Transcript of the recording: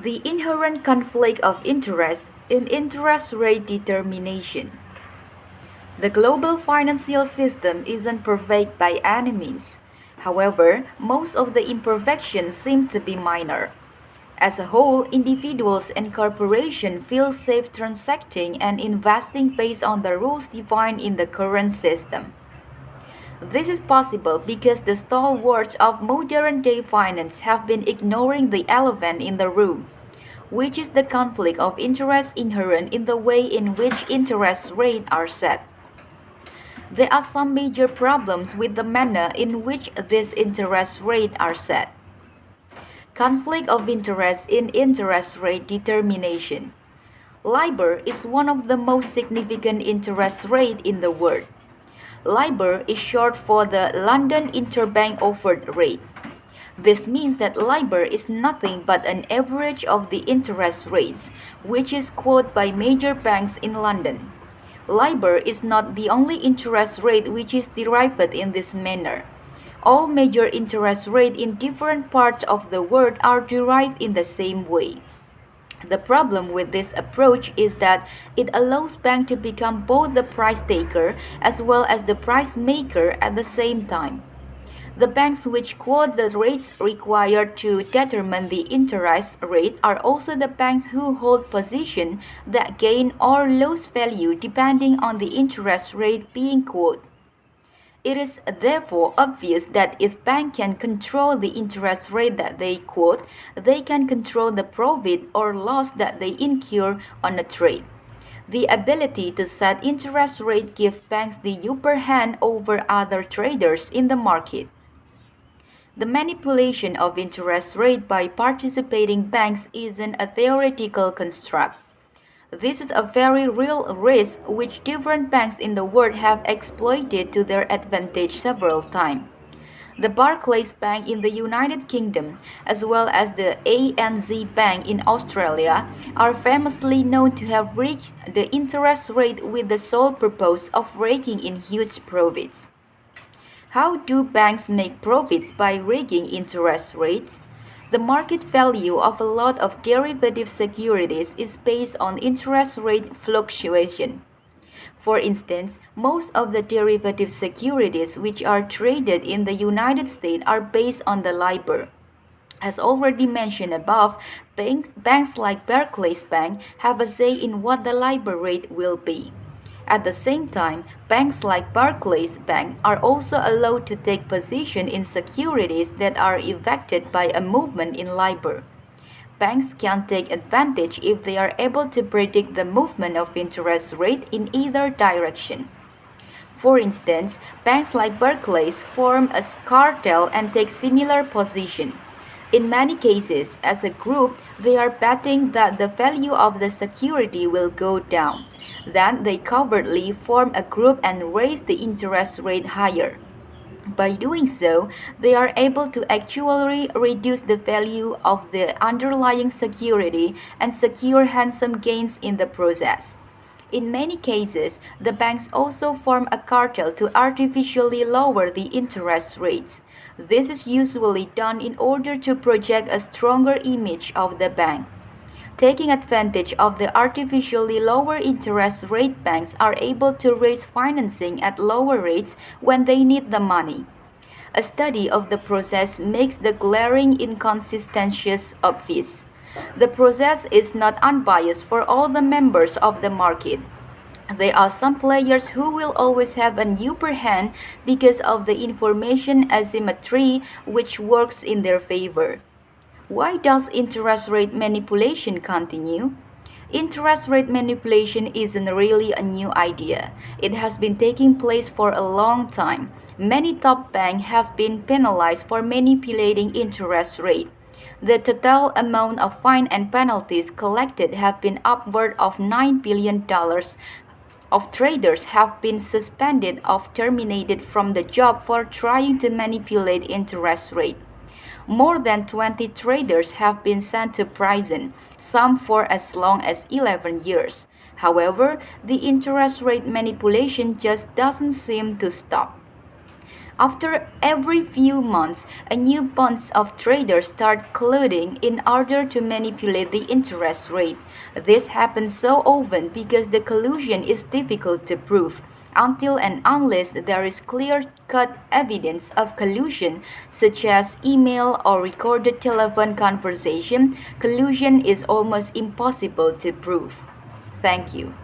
The inherent conflict of interest in interest rate determination. The global financial system isn't perfect by any means. However, most of the imperfections seem to be minor. As a whole, individuals and corporations feel safe transacting and investing based on the rules defined in the current system. This is possible because the stalwarts of modern day finance have been ignoring the elephant in the room, which is the conflict of interest inherent in the way in which interest rates are set. There are some major problems with the manner in which these interest rates are set. Conflict of interest in interest rate determination. LIBOR is one of the most significant interest rate in the world. LIBOR is short for the London Interbank Offered Rate. This means that LIBOR is nothing but an average of the interest rates, which is quoted by major banks in London. LIBOR is not the only interest rate which is derived in this manner. All major interest rates in different parts of the world are derived in the same way. The problem with this approach is that it allows banks to become both the price taker as well as the price maker at the same time. The banks which quote the rates required to determine the interest rate are also the banks who hold positions that gain or lose value depending on the interest rate being quoted. It is therefore obvious that if banks can control the interest rate that they quote, they can control the profit or loss that they incur on a trade. The ability to set interest rate gives banks the upper hand over other traders in the market. The manipulation of interest rate by participating banks isn't a theoretical construct. This is a very real risk which different banks in the world have exploited to their advantage several times. The Barclays Bank in the United Kingdom, as well as the ANZ Bank in Australia, are famously known to have reached the interest rate with the sole purpose of raking in huge profits. How do banks make profits by rigging interest rates? The market value of a lot of derivative securities is based on interest rate fluctuation. For instance, most of the derivative securities which are traded in the United States are based on the LIBOR. As already mentioned above, banks like Barclays Bank have a say in what the LIBOR rate will be. At the same time, banks like Barclays Bank are also allowed to take position in securities that are affected by a movement in LIBOR. Banks can take advantage if they are able to predict the movement of interest rate in either direction. For instance, banks like Barclays form a cartel and take similar position. In many cases, as a group, they are betting that the value of the security will go down. Then they covertly form a group and raise the interest rate higher. By doing so, they are able to actually reduce the value of the underlying security and secure handsome gains in the process. In many cases, the banks also form a cartel to artificially lower the interest rates. This is usually done in order to project a stronger image of the bank. Taking advantage of the artificially lower interest rate, banks are able to raise financing at lower rates when they need the money. A study of the process makes the glaring inconsistencies obvious. The process is not unbiased for all the members of the market. There are some players who will always have an upper hand because of the information asymmetry which works in their favor. Why does interest rate manipulation continue? Interest rate manipulation isn't really a new idea. It has been taking place for a long time. Many top banks have been penalized for manipulating interest rate. The total amount of fine and penalties collected have been upward of $9 billion. Of traders have been suspended or terminated from the job for trying to manipulate interest rate. More than 20 traders have been sent to prison, some for as long as 11 years. However, the interest rate manipulation just doesn't seem to stop. After every few months, a new bunch of traders start colluding in order to manipulate the interest rate. This happens so often because the collusion is difficult to prove. Until and unless there is clear-cut evidence of collusion, such as email or recorded telephone conversation, collusion is almost impossible to prove. Thank you.